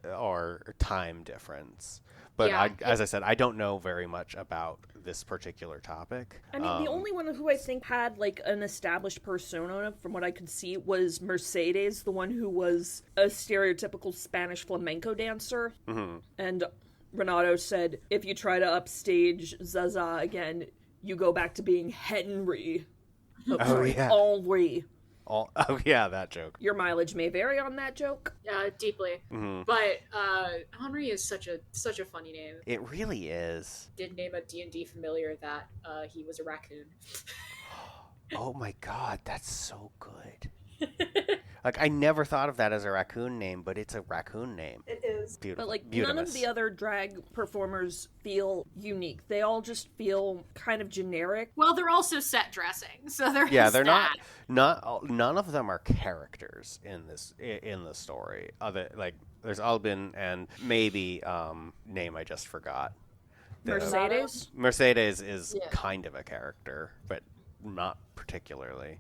or time difference. But Yeah. as I said, I don't know very much about this particular topic. I mean, the only one who I think had, like, an established persona, from what I could see, was Mercedes, the one who was a stereotypical Spanish flamenco dancer. Mm-hmm. And Renato said, if you try to upstage Zaza again, you go back to being Henry. Henri. Oh, yeah, that joke. Your mileage may vary on that joke. Deeply. Mm-hmm. But Henri is such a funny name. It really is. Did name a D&D familiar that he was a raccoon. Oh my god, that's so good. Like, I never thought of that as a raccoon name, but it's a raccoon name. It is. Beautiful. But, like, Beautimous. none of the other drag performers feel unique. They all just feel kind of generic. Well, they're also set dressing, so they're They're not none of them are characters in the story. There's Albin and maybe name I just forgot. Mercedes is kind of a character, but not particularly.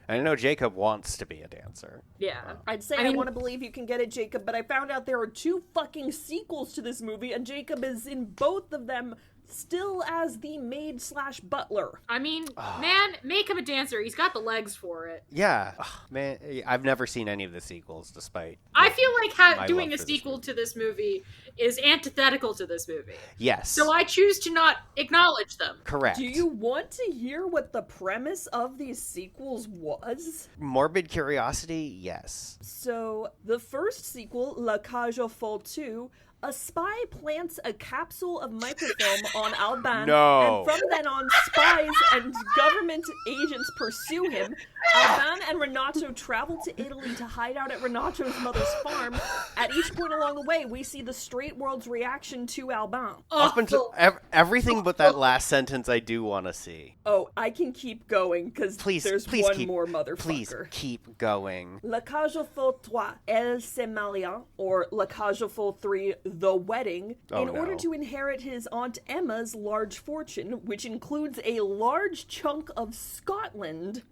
And I know Jacob wants to be a dancer. Yeah. I'd say I want to believe you can get it, Jacob, but I found out there are 2 fucking sequels to this movie, and Jacob is in both of them still as the maid/butler. I mean, man, make him a dancer. He's got the legs for it. Yeah. Man, I've never seen any of the sequels, despite... I feel like doing a sequel to this movie is antithetical to this movie. Yes. So I choose to not acknowledge them. Correct. Do you want to hear what the premise of these sequels was? Morbid curiosity, yes. So, the first sequel, La Cage aux Folles 2, a spy plants a capsule of microfilm on Alban, No. and from then on, spies and government agents pursue him. Alban and Renato travel to Italy to hide out at Renato's mother's farm. At each point along the way, we see the straight world's reaction to Alban. Up until everything but that last sentence I do want to see. Oh, I can keep going, because there's one more motherfucker. Please keep going. La Cage aux Folles 3, Elle se maria, or La Cage aux Folles 3, The Wedding, in order to inherit his Aunt Emma's large fortune, which includes a large chunk of Scotland.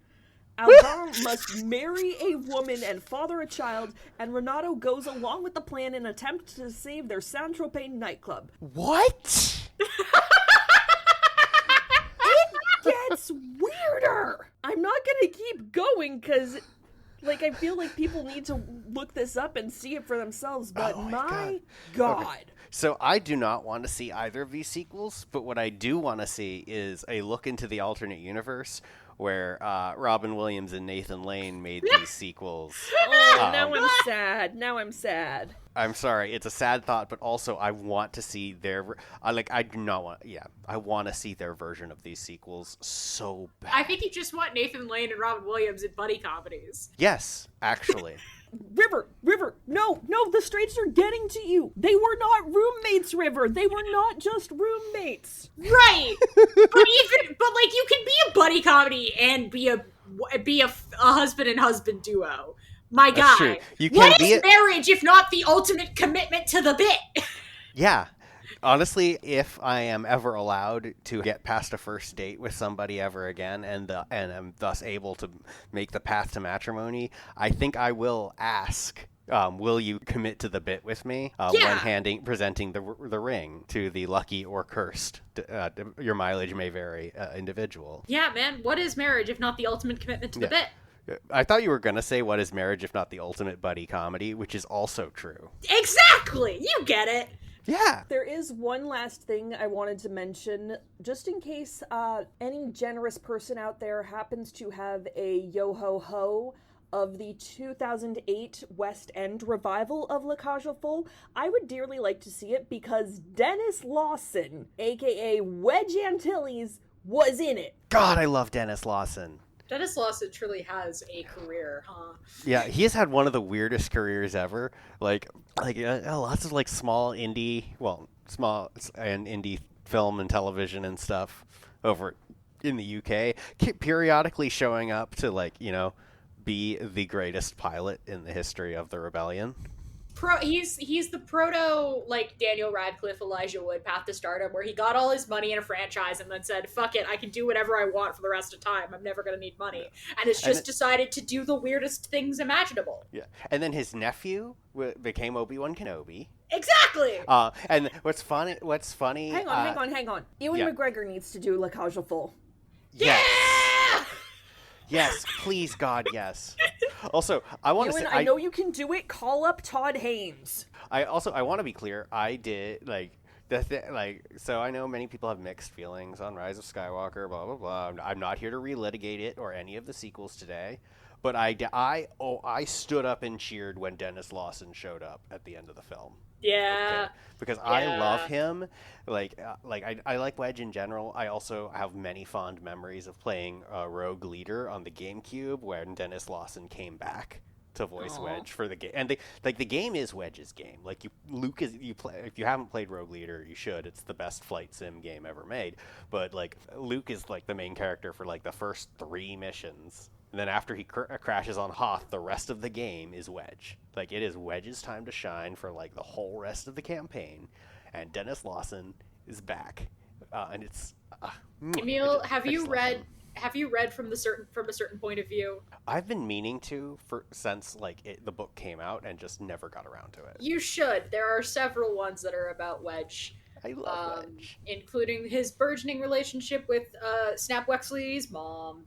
Alban must marry a woman and father a child, and Renato goes along with the plan in an attempt to save their Saint-Tropez nightclub. What? It gets weirder! I'm not gonna keep going, because... Like, I feel like people need to look this up and see it for themselves, but my God. Okay. So I do not want to see either of these sequels, but what I do want to see is a look into the alternate universe where Robin Williams and Nathan Lane made these sequels. Oh, now I'm sad. I'm sorry, it's a sad thought, but also I want to see their... I want to see their version of these sequels so bad. I think you just want Nathan Lane and Robin Williams in buddy comedies. Yes, actually. River, no, the straights are getting to you. They were not roommates, River. They were not just roommates. Right. but you can be a buddy comedy and be a husband and husband duo. My That's guy. true. What is marriage if not the ultimate commitment to the bit? Yeah. Honestly, if I am ever allowed to get past a first date with somebody ever again and am thus able to make the path to matrimony, I think I will ask will you commit to the bit with me Yeah. when presenting the ring to the lucky or cursed? Your mileage may vary, individual. Yeah, man. What is marriage if not the ultimate commitment to the bit? I thought you were going to say, what is marriage if not the ultimate buddy comedy, which is also true. Exactly! You get it! Yeah. There is one last thing I wanted to mention, just in case any generous person out there happens to have a yo-ho-ho of the 2008 West End revival of Cage aux Folles. I would dearly like to see it because Dennis Lawson, aka Wedge Antilles, was in it. God, I love Dennis Lawson. Dennis Lawson truly has a career, huh? Yeah, he has had one of the weirdest careers ever. Like lots of like small and indie film and television and stuff over in the UK, periodically showing up to be the greatest pilot in the history of the rebellion. He's the proto Daniel Radcliffe, Elijah Wood path to stardom, where he got all his money in a franchise and then said, "Fuck it, I can do whatever I want for the rest of time. I'm never gonna need money," and has just decided to do the weirdest things imaginable. Yeah, and then his nephew became Obi-Wan Kenobi. Exactly. And what's funny? Hang on. Ewan McGregor needs to do Cage aux Folles. Yes. Yes, please, God, yes. Also, I want to say... I know you can do it. Call up Todd Haynes. I want to be clear. I did, so I know many people have mixed feelings on Rise of Skywalker, blah, blah, blah. I'm not here to relitigate it or any of the sequels today. But I stood up and cheered when Dennis Lawson showed up at the end of the film. Yeah. Okay? Because I love him. I like Wedge in general. I also have many fond memories of playing Rogue Leader on the GameCube when Dennis Lawson came back to voice Wedge for the game. And the game is Wedge's game. If you haven't played Rogue Leader, you should. It's the best flight sim game ever made. But Luke is the main character for the first 3 missions. And then after he crashes on Hoth, the rest of the game is Wedge. It is Wedge's time to shine for the whole rest of the campaign, and Dennis Lawson is back, and it's. Emil, have you read from a certain point of view? I've been meaning to since the book came out, and just never got around to it. You should. There are several ones that are about Wedge. I love Wedge, including his burgeoning relationship with Snap Wexley's mom.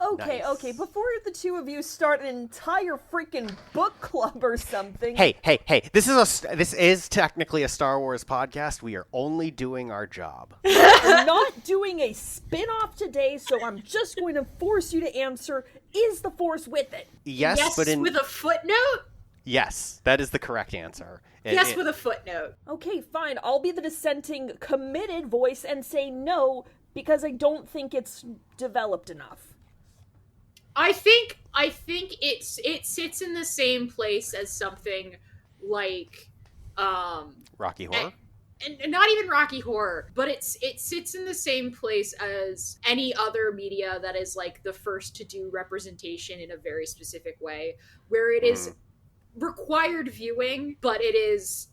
Okay, Nice. Before the two of you start an entire freaking book club or something. Hey! This is technically a Star Wars podcast. We are only doing our job. We're not doing a spin-off today, so I'm just going to force you to answer, is the Force with it? Yes, but with a footnote? Yes, that is the correct answer. With a footnote. Okay, fine. I'll be the dissenting, committed voice and say no, because I don't think it's developed enough. I think it sits in the same place as something like Rocky Horror? And not even Rocky Horror, but it sits in the same place as any other media that is the first to do representation in a very specific way, where it is required viewing, but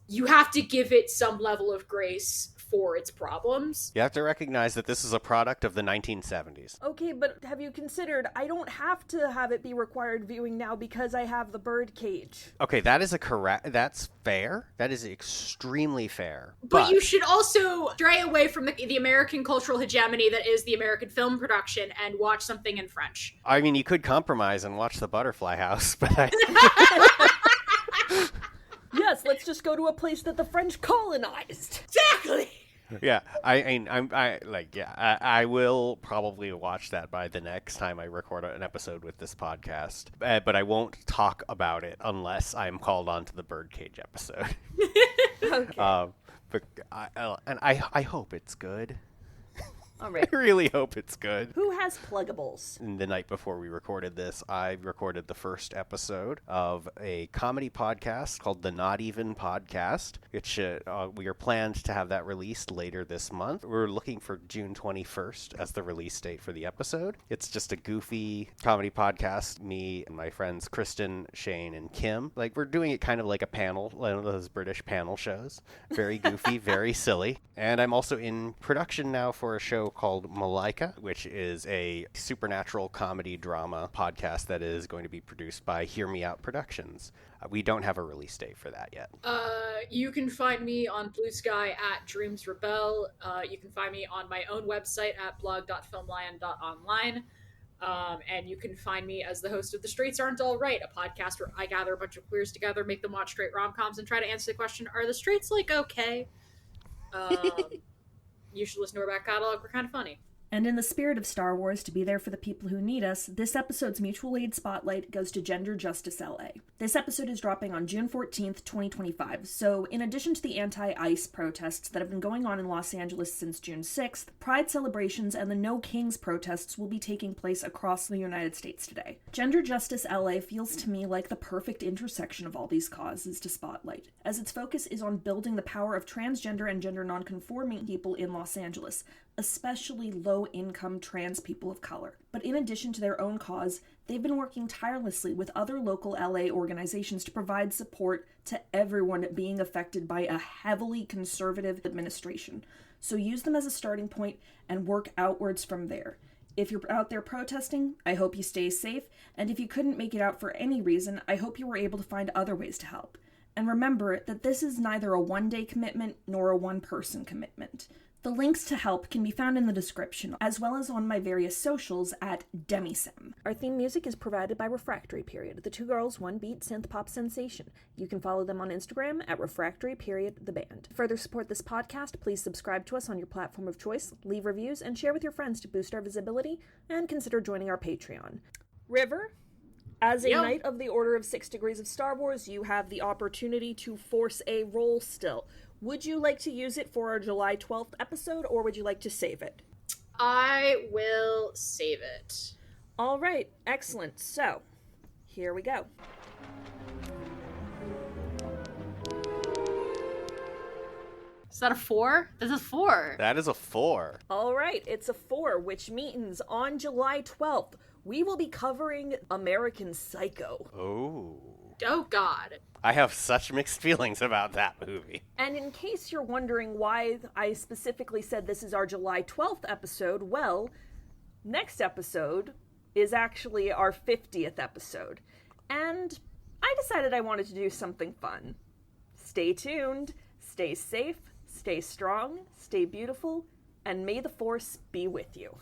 you have to give it some level of grace for its problems. You have to recognize that this is a product of the 1970s. Okay, but have you considered I don't have to have it be required viewing now because I have the Birdcage? Okay, that's fair. That is extremely fair. But you should also stray away from the American cultural hegemony that is the American film production and watch something in French. I mean, you could compromise and watch The Butterfly House, but Yes, let's just go to a place that the French colonized. Exactly. Yeah, I will probably watch that by the next time I record an episode with this podcast, but I won't talk about it unless I'm called on to the Birdcage episode. Okay. But I hope it's good. All right. I really hope it's good. Who has Pluggables? The night before we recorded this, I recorded the first episode of a comedy podcast called The Not Even Podcast, which we are planned to have that released later this month. We're looking for June 21st as the release date for the episode. It's just a goofy comedy podcast, me and my friends Kristen, Shane, and Kim. We're doing it kind of like a panel, one of those British panel shows. Very goofy, very silly. And I'm also in production now for a show show called Malaika, which is a supernatural comedy drama podcast that is going to be produced by Hear Me Out Productions. We don't have a release date for that yet. You can find me on BlueSky at Dreams Rebel. You can find me on my own website at blog.filmlion.online. And you can find me as the host of The Straights Aren't All Right, a podcast where I gather a bunch of queers together, make them watch straight rom-coms, and try to answer the question, are the straights, like, okay? You should listen to our back catalog. We're kind of funny. And in the spirit of Star Wars, to be there for the people who need us, this episode's mutual aid spotlight goes to Gender Justice LA. This episode is dropping on June 14th, 2025, so in addition to the anti-ICE protests that have been going on in Los Angeles since June 6th, Pride celebrations and the No Kings protests will be taking place across the United States today. Gender Justice LA feels to me like the perfect intersection of all these causes to spotlight, as its focus is on building the power of transgender and gender nonconforming people in Los Angeles, especially low-income trans people of color. But in addition to their own cause, they've been working tirelessly with other local LA organizations to provide support to everyone being affected by a heavily conservative administration. So use them as a starting point and work outwards from there. If you're out there protesting, I hope you stay safe, and if you couldn't make it out for any reason, I hope you were able to find other ways to help. And remember that this is neither a one-day commitment nor a one-person commitment. The links to help can be found in the description, as well as on my various socials at Demisem. Our theme music is provided by Refractory Period, the two girls, one beat synth pop sensation. You can follow them on Instagram at Refractory Period, the band. To further support this podcast, please subscribe to us on your platform of choice, leave reviews, and share with your friends to boost our visibility, and consider joining our Patreon. River, as a Knight of the Order of 6 Degrees of Star Wars, you have the opportunity to force a roll still. Would you like to use it for our July 12th episode, or would you like to save it? I will save it. All right, excellent. So, here we go. Is that a 4? This is 4. That is a 4. All right, it's a 4, which means on July 12th, we will be covering American Psycho. Oh, God. I have such mixed feelings about that movie. And in case you're wondering why I specifically said this is our July 12th episode, well, next episode is actually our 50th episode. And I decided I wanted to do something fun. Stay tuned, stay safe, stay strong, stay beautiful, and may the Force be with you.